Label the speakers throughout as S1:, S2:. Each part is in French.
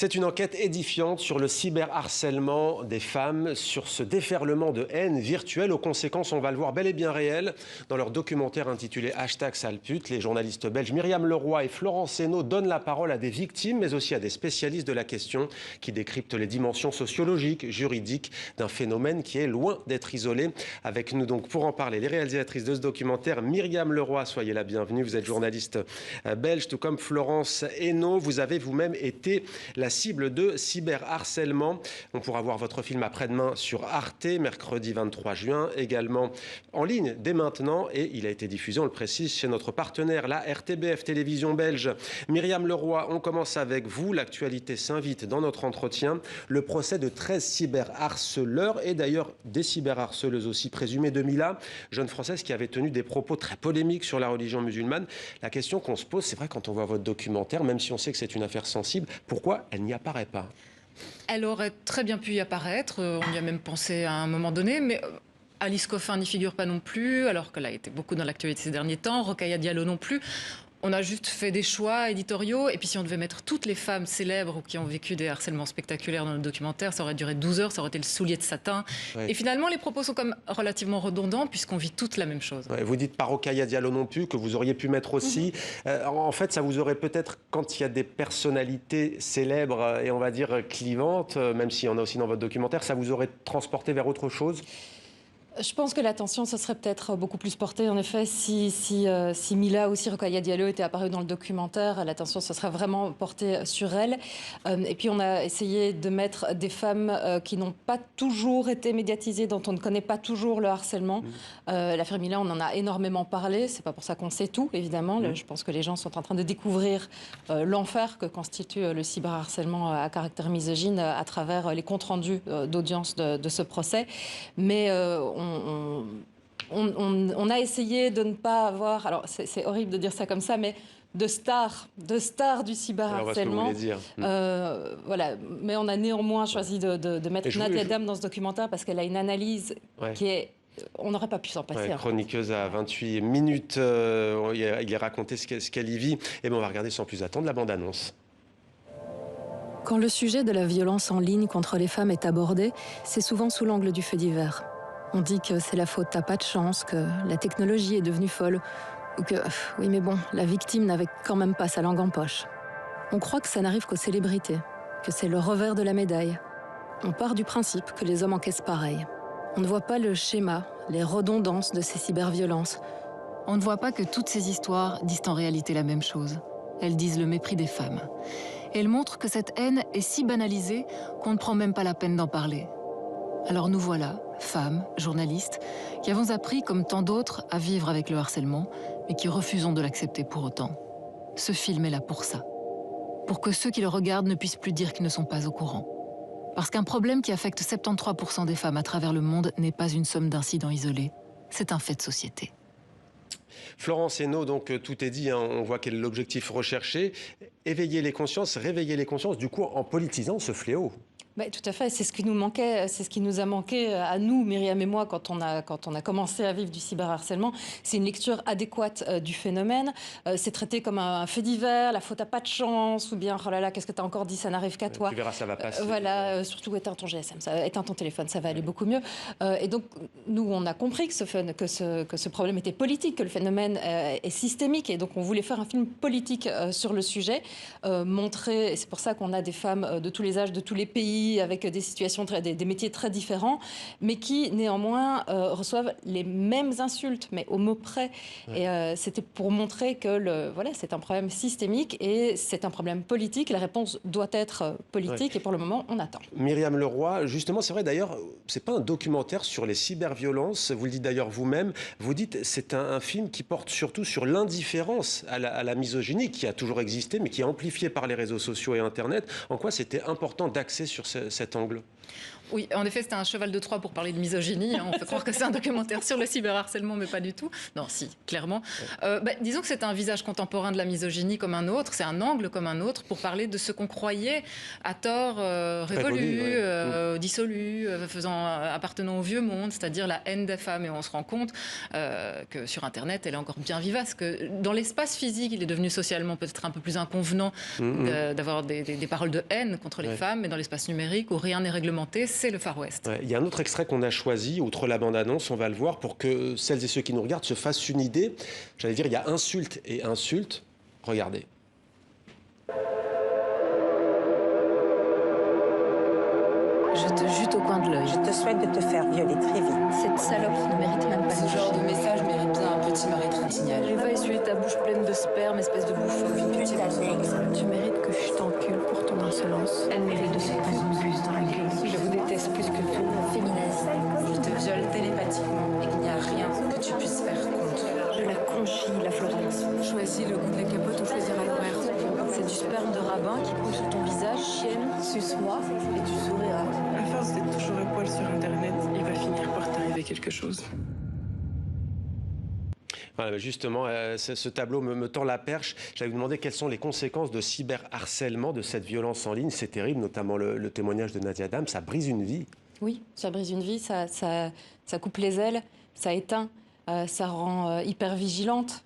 S1: C'est une enquête édifiante sur le cyberharcèlement des femmes, sur ce déferlement de haine virtuelle aux conséquences, on va le voir, bel et bien réelles. Dans leur documentaire intitulé #Salepute, les journalistes belges Myriam Leroy et Florence Henault donnent la parole à des victimes, mais aussi à des spécialistes de la question qui décryptent les dimensions sociologiques, juridiques d'un phénomène qui est loin d'être isolé. Avec nous donc pour en parler, les réalisatrices de ce documentaire, Myriam Leroy, soyez la bienvenue. Vous êtes journaliste belge, tout comme Florence Henault. Vous avez vous-même été la cible de cyberharcèlement. On pourra voir votre film après-demain sur Arte, mercredi 23 juin, également en ligne dès maintenant. Et il a été diffusé, on le précise, chez notre partenaire, la RTBF Télévision belge. Myriam Leroy, on commence avec vous. L'actualité s'invite dans notre entretien. Le procès de 13 cyberharceleurs et d'ailleurs des cyberharceleuses aussi présumées de Mila, jeune Française qui avait tenu des propos très polémiques sur la religion musulmane. La question qu'on se pose, c'est vrai quand on voit votre documentaire, même si on sait que c'est une affaire sensible, pourquoi elle n'y apparaît pas?
S2: Elle aurait très bien pu y apparaître, on y a même pensé à un moment donné, mais Alice Coffin n'y figure pas non plus, alors qu'elle a été beaucoup dans l'actualité ces derniers temps, Rokhaya Diallo non plus. On a juste fait des choix éditoriaux, et puis si on devait mettre toutes les femmes célèbres ou qui ont vécu des harcèlements spectaculaires dans le documentaire, ça aurait duré 12 heures, ça aurait été le soulier de satin. Ouais. Et finalement, les propos sont comme relativement redondants, puisqu'on vit toutes la même chose.
S1: Ouais, vous dites pas Rokhaya Diallo non plus, que vous auriez pu mettre aussi. En fait, ça vous aurait peut-être, quand il y a des personnalités célèbres et on va dire clivantes, même s'il y en a aussi dans votre documentaire, ça vous aurait transporté vers autre chose?
S3: Je pense que l'attention, ce serait peut-être beaucoup plus portée. En effet, si Mila ou si Rokhaya Diallo était apparue dans le documentaire, l'attention, ce serait vraiment portée sur elle. Et puis, on a essayé de mettre des femmes qui n'ont pas toujours été médiatisées, dont on ne connaît pas toujours le harcèlement. L'affaire Mila, on en a énormément parlé. C'est pas pour ça qu'on sait tout, évidemment. Je pense que les gens sont en train de découvrir l'enfer que constitue le cyberharcèlement à caractère misogyne à travers les comptes rendus d'audience de ce procès. Mais on a essayé de ne pas avoir, alors c'est horrible de dire ça comme ça, mais de stars du cyberharcèlement. Voilà. Mais on a néanmoins choisi de mettre Nadia Adam dans ce documentaire parce qu'elle a une analyse qui est... On n'aurait pas pu s'en passer.
S1: Ouais, chroniqueuse à 28 minutes, il est raconté ce qu'elle y vit. Et bien on va regarder sans plus attendre la bande-annonce.
S4: Quand le sujet de la violence en ligne contre les femmes est abordé, c'est souvent sous l'angle du fait divers. On dit que c'est la faute à pas de chance, que la technologie est devenue folle, ou que, oui mais bon, la victime n'avait quand même pas sa langue en poche. On croit que ça n'arrive qu'aux célébrités, que c'est le revers de la médaille. On part du principe que les hommes encaissent pareil. On ne voit pas le schéma, les redondances de ces cyberviolences.
S5: On ne voit pas que toutes ces histoires disent en réalité la même chose. Elles disent le mépris des femmes. Elles montrent que cette haine est si banalisée qu'on ne prend même pas la peine d'en parler. Alors nous voilà, femmes, journalistes, qui avons appris, comme tant d'autres, à vivre avec le harcèlement, mais qui refusons de l'accepter pour autant. Ce film est là pour ça. Pour que ceux qui le regardent ne puissent plus dire qu'ils ne sont pas au courant. Parce qu'un problème qui affecte 73% des femmes à travers le monde n'est pas une somme d'incidents isolés. C'est un fait de société.
S1: Florence Henault, donc tout est dit, hein, on voit quel est l'objectif recherché. Éveiller les consciences, réveiller les consciences, du coup en politisant ce fléau.
S3: Bah, tout à fait, c'est ce qui nous manquait, c'est ce qui nous a manqué à nous, Myriam et moi, quand on a commencé à vivre du cyberharcèlement. C'est une lecture adéquate du phénomène. C'est traité comme un fait divers, la faute à pas de chance, ou bien oh là là, qu'est-ce que tu as encore dit, ça n'arrive qu'à toi.
S1: Tu verras, ça va passer.
S3: Voilà, surtout éteins ton GSM, éteins ton téléphone, ça va aller beaucoup mieux. Et donc, nous, on a compris que ce problème était politique, que le phénomène est systémique, et donc on voulait faire un film politique sur le sujet, montrer, et c'est pour ça qu'on a des femmes de tous les âges, de tous les pays, avec des situations, des métiers très différents, mais qui néanmoins reçoivent les mêmes insultes, mais au mot près. Ouais. Et c'était pour montrer que voilà, c'est un problème systémique et c'est un problème politique. La réponse doit être politique, et pour le moment, on attend.
S1: Myriam Leroy, justement, c'est vrai d'ailleurs, c'est pas un documentaire sur les cyberviolences, vous le dites d'ailleurs vous-même, vous dites c'est un film qui porte surtout sur l'indifférence à la misogynie qui a toujours existé, mais qui est amplifiée par les réseaux sociaux et Internet. En quoi c'était important d'axer sur cet angle?
S2: Oui, en effet, c'était un cheval de Troie pour parler de misogynie. On peut croire que c'est un documentaire sur le cyberharcèlement, mais pas du tout. Non, si, clairement. Disons que c'est un visage contemporain de la misogynie comme un autre, c'est un angle comme un autre pour parler de ce qu'on croyait à tort révolu, dissolu, appartenant au vieux monde, c'est-à-dire la haine des femmes. Et on se rend compte que sur Internet, elle est encore bien vivace, que dans l'espace physique, il est devenu socialement peut-être un peu plus inconvenant d'avoir des paroles de haine contre les femmes, mais dans l'espace numérique où rien n'est réglementé, c'est le Far West.
S1: Il y a un autre extrait qu'on a choisi, outre la bande-annonce, on va le voir, pour que celles et ceux qui nous regardent se fassent une idée. J'allais dire, il y a insulte et insulte. Regardez.
S4: Je te jute au coin de l'œil.
S6: Je te souhaite de te faire violer très vite.
S4: Cette salope ne mérite même pas
S7: Ce genre de message mérite bien un petit mari trintignal.
S4: Je vais essuyer ta bouche pleine de sperme, espèce de bouffon. Tu mérites que je t'encule pour ton insolence. Elle mérite de se prendre en plus dans la gueule. Je vous déteste plus que tout. Féminaise.
S7: Je te viole télépathiquement et il n'y a rien que tu puisses faire contre.
S4: Je la conchis, la Florence.
S5: Choisis le goût de la capote, on choisira l'horaire.
S4: C'est du sperme de rabbin qui coule sur ton visage, chienne, suce-moi et tu souriras.
S8: À force d'être toujours à poil sur Internet, il va finir par t'arriver quelque chose.
S1: Voilà, justement, ce tableau me tend la perche. J'avais demandé quelles sont les conséquences de cyberharcèlement, de cette violence en ligne. C'est terrible, notamment le témoignage de Nadia Dam. Ça brise une vie.
S3: Oui, ça brise une vie, ça coupe les ailes, ça éteint, ça rend hyper vigilante.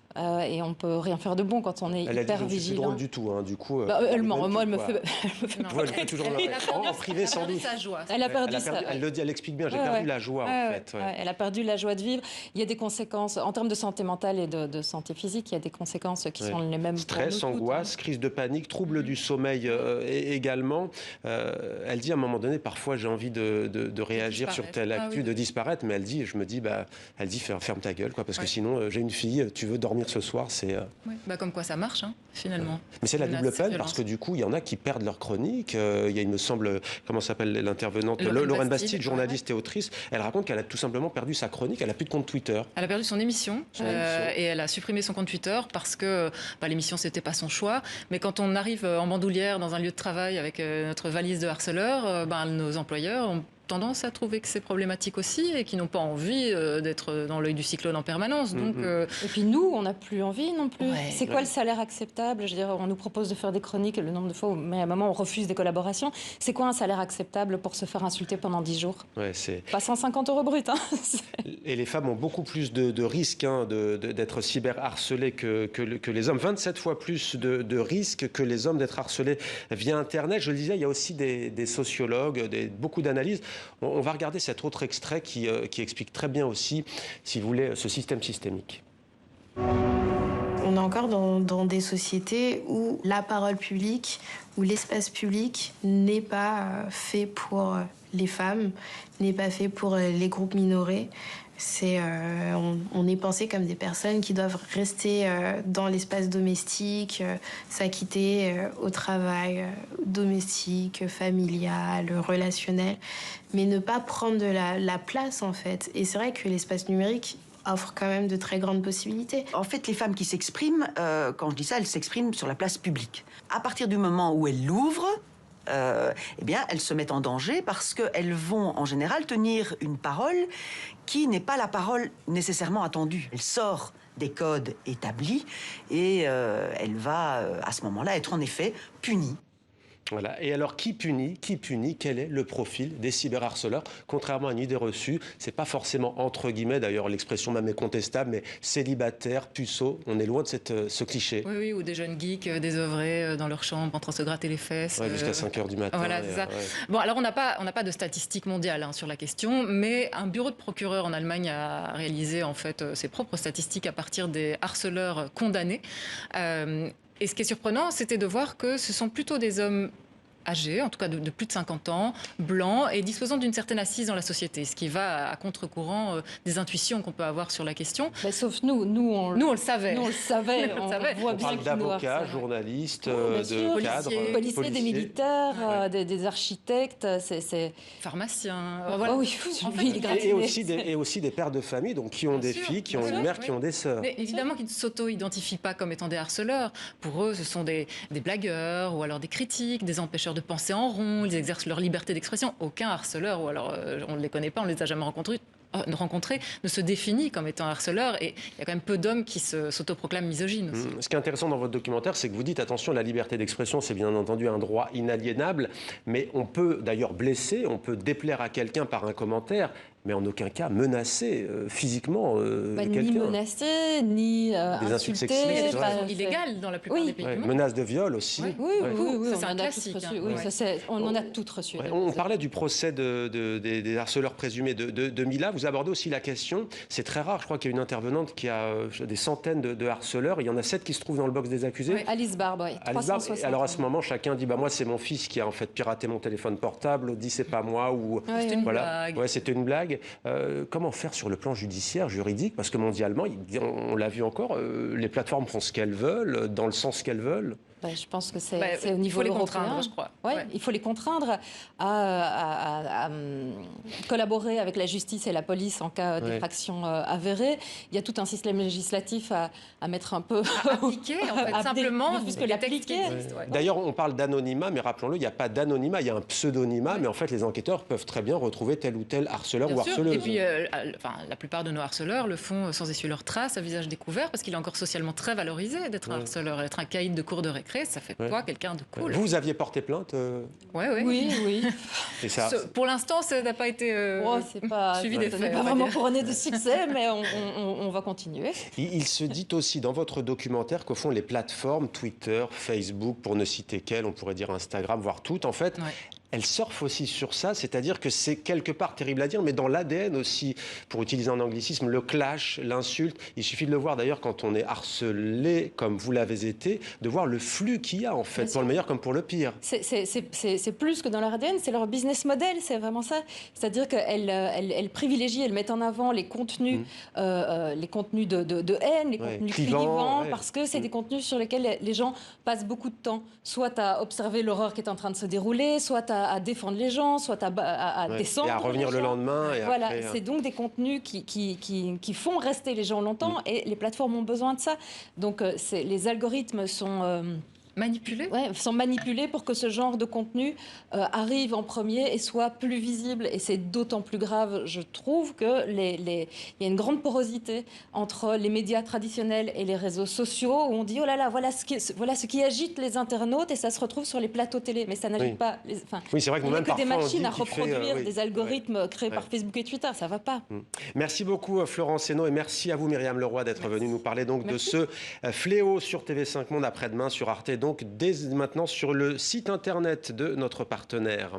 S3: Et on peut rien faire de bon quand on est
S1: hyper
S3: vigilant.
S1: Elle a dit c'est drôle du tout, hein, du coup.
S3: Elle ment, moi elle me fait.
S1: Elle fait toujours en privé sans doute.
S3: Elle a perdu ça.
S1: Elle le dit, elle explique bien. J'ai perdu la joie en fait.
S3: Elle a perdu la joie de vivre. Il y a des conséquences en termes de santé mentale et de santé physique. Il y a des conséquences qui sont les mêmes.
S1: Stress,
S3: pour nous
S1: angoisse,
S3: toutes,
S1: crise de panique, troubles du sommeil également. Elle dit à un moment donné, parfois j'ai envie de réagir sur telle actu, de disparaître, mais elle dit, elle dit ferme ta gueule, quoi, parce que sinon j'ai une fille, tu veux dormir ce soir, c'est.
S2: Comme quoi ça marche, finalement.
S1: Mais c'est la double peine, parce que du coup, il y en a qui perdent leur chronique. Il y a, il me semble, comment s'appelle l'intervenante, Lorraine Bastide, journaliste et autrice. Elle raconte qu'elle a tout simplement perdu sa chronique. Elle n'a plus de compte Twitter.
S2: Elle a perdu son émission et elle a supprimé son compte Twitter parce que l'émission, c'était pas son choix. Mais quand on arrive en bandoulière dans un lieu de travail avec notre valise de harceleurs, nos employeurs ont tendance à trouver que c'est problématique aussi et qui n'ont pas envie d'être dans l'œil du cyclone en permanence. Donc,
S3: Et puis nous, on n'a plus envie non plus. C'est quoi le salaire acceptable? Je veux dire, on nous propose de faire des chroniques le nombre de fois, mais à un moment, on refuse des collaborations. C'est quoi un salaire acceptable pour se faire insulter pendant 10 jours? Pas 150 € brut.
S1: Et les femmes ont beaucoup plus de risques d'être cyberharcelées que les hommes. 27 fois plus de risques que les hommes d'être harcelés via Internet. Je le disais, il y a aussi des sociologues, beaucoup d'analyses. On va regarder cet autre extrait qui explique très bien aussi, si vous voulez, ce système systémique.
S9: On est encore dans des sociétés où la parole publique, où l'espace public n'est pas fait pour les femmes, n'est pas fait pour les groupes minorés. On est pensé comme des personnes qui doivent rester dans l'espace domestique, s'acquitter au travail domestique, familial, relationnel, mais ne pas prendre de la place en fait. Et c'est vrai que l'espace numérique offre quand même de très grandes possibilités.
S6: En fait, les femmes qui s'expriment, quand je dis ça, elles s'expriment sur la place publique. À partir du moment où elles l'ouvrent, elles se mettent en danger parce qu'elles vont en général tenir une parole qui n'est pas la parole nécessairement attendue. Elle sort des codes établis et elle va à ce moment-là être en effet punie.
S1: Voilà. Et alors, qui punit? Quel est le profil des cyberharceleurs? Contrairement à une idée reçue, c'est pas forcément entre guillemets, d'ailleurs l'expression même est contestable, mais célibataire, puceau, on est loin de ce cliché.
S2: Oui, ou des jeunes geeks désœuvrés dans leur chambre en train de se gratter les fesses.
S1: Jusqu'à 5h du matin.
S2: Voilà, c'est ça. Bon, alors on n'a pas de statistiques mondiales sur la question, mais un bureau de procureur en Allemagne a réalisé en fait ses propres statistiques à partir des harceleurs condamnés. Et ce qui est surprenant, c'était de voir que ce sont plutôt des hommes âgés, en tout cas de plus de 50 ans, blancs et disposant d'une certaine assise dans la société, ce qui va à contre-courant des intuitions qu'on peut avoir sur la question.
S3: Sauf nous on le savait. Nous, on le savait.
S1: On parle d'avocats, journalistes, de cadres,
S3: policiers, des militaires, des architectes, c'est
S2: pharmaciens.
S1: Et aussi des pères de famille, donc qui ont des filles, qui ont une mère, qui ont des sœurs.
S2: Mais évidemment qu'ils ne s'auto-identifient pas comme étant des harceleurs. Pour eux, ce sont des blagueurs ou alors des critiques, des empêcheurs de penser en rond, ils exercent leur liberté d'expression. Aucun harceleur, ou alors on ne les connaît pas, on ne les a jamais rencontrés, ne se définit comme étant harceleur, et il y a quand même peu d'hommes qui s'autoproclament misogynes aussi.
S1: Ce qui est intéressant dans votre documentaire, c'est que vous dites, attention, la liberté d'expression, c'est bien entendu un droit inaliénable, mais on peut d'ailleurs blesser, on peut déplaire à quelqu'un par un commentaire, mais en aucun cas menacer physiquement quelqu'un.
S3: Ni menacer, ni
S1: des
S3: insulter.
S1: insultes sexistes,
S2: C'est illégal dans la plupart des pays du monde.
S1: Menaces de viol aussi.
S3: Oui,
S2: Ça, c'est
S3: on
S2: un
S3: en a
S2: classique,
S3: toutes reçu.
S2: hein.
S3: Oui,
S2: Ouais.
S3: on en a toutes reçu.
S1: On parlait du procès des harceleurs présumés de Mila. Vous abordez aussi la question, c'est très rare, je crois qu'il y a une intervenante qui a des centaines de harceleurs. Il y en a 7 qui se trouvent dans le box des accusés.
S3: Oui, Alice Barbe, oui.
S1: Alice Barbe.
S3: 360.
S1: Alors à ce moment, chacun dit, moi c'est mon fils qui a en fait piraté mon téléphone portable, l'autre dit c'est pas moi, ou
S2: C'était une
S1: voilà.
S2: blague.
S1: Ouais, c'était une blague. Comment faire sur le plan judiciaire, juridique? Parce que mondialement, on l'a vu encore, les plateformes font ce qu'elles veulent, dans le sens qu'elles veulent.
S3: Je pense que c'est
S2: Bah,
S3: au niveau
S2: il faut les
S3: européen.
S2: contraindre, je crois.
S3: Ouais,
S2: Ouais.
S3: il faut les contraindre à collaborer avec la justice et la police en cas d'infraction avérée. Il y a tout un système législatif à mettre un peu...
S2: Appliquer, en fait, simplement,
S3: plus que
S2: les textes qui
S3: l'appliquer.
S2: existent, ouais.
S1: D'ailleurs, on parle d'anonymat, mais rappelons-le, il n'y a pas d'anonymat, il y a un pseudonymat, mais en fait, les enquêteurs peuvent très bien retrouver tel ou tel harceleur
S2: Bien
S1: ou
S2: sûr.
S1: harceleuse.
S2: Et puis, la plupart de nos harceleurs le font sans essuyer leurs traces, à visage découvert, parce qu'il est encore socialement très valorisé d'être un harceleur. Être un caïd de cour de récré, ça fait de toi quelqu'un de cool.
S1: Vous aviez porté plainte
S2: Ouais.
S3: Oui.
S1: et ça,
S2: Pour l'instant, ça n'a pas été
S3: C'est pas,
S2: suivi des
S3: ça
S2: faits.
S3: n'est pas
S2: on va
S3: vraiment
S2: dire.
S3: couronné de succès, mais on va continuer.
S1: il se dit aussi dans votre documentaire qu'au fond, les plateformes, Twitter, Facebook, pour ne citer qu'elles, on pourrait dire Instagram, voire toutes, en fait,
S2: Ouais.
S1: elles surfent aussi sur ça, c'est-à-dire que c'est quelque part terrible à dire, mais dans l'ADN aussi, pour utiliser un anglicisme, le clash, l'insulte. Il suffit de le voir d'ailleurs quand on est harcelé, comme vous l'avez été, de voir le flux qu'il y a en fait,
S3: Bien
S1: pour le meilleur comme pour le pire.
S3: C'est plus que dans leur ADN, c'est leur business model, c'est vraiment ça. C'est-à-dire qu'elles privilégient, elles mettent en avant les contenus, de haine, les contenus clivants,
S1: ouais.
S3: parce que c'est des contenus sur lesquels les gens passent beaucoup de temps. Soit à observer l'horreur qui est en train de se dérouler, soit à défendre les gens, soit à descendre.
S1: Et à revenir
S3: les
S1: le
S3: gens.
S1: lendemain. Et
S3: Voilà,
S1: après,
S3: c'est donc des contenus qui font rester les gens longtemps, et les plateformes ont besoin de ça. Donc les algorithmes
S2: Manipulé.
S3: sont manipulés pour que ce genre de contenu arrive en premier et soit plus visible. Et c'est d'autant plus grave, je trouve, que il y a une grande porosité entre les médias traditionnels et les réseaux sociaux, où on dit, oh là là, voilà ce qui agite les internautes, et ça se retrouve sur les plateaux télé. Mais ça n'agite pas...
S1: Oui, c'est vrai que
S3: il n'y a
S1: nous-mêmes,
S3: que des
S1: parfois, on
S3: machines
S1: dit
S3: à
S1: qu'il fait,
S3: reproduire des algorithmes créés
S1: Ouais.
S3: par Facebook et Twitter. Ça ne va pas.
S1: Merci beaucoup Florence Hénaud, et merci à vous Myriam Leroy d'être venue nous parler donc de ce fléau sur TV5 Monde, après-demain sur Arte, donc dès maintenant sur le site internet de notre partenaire.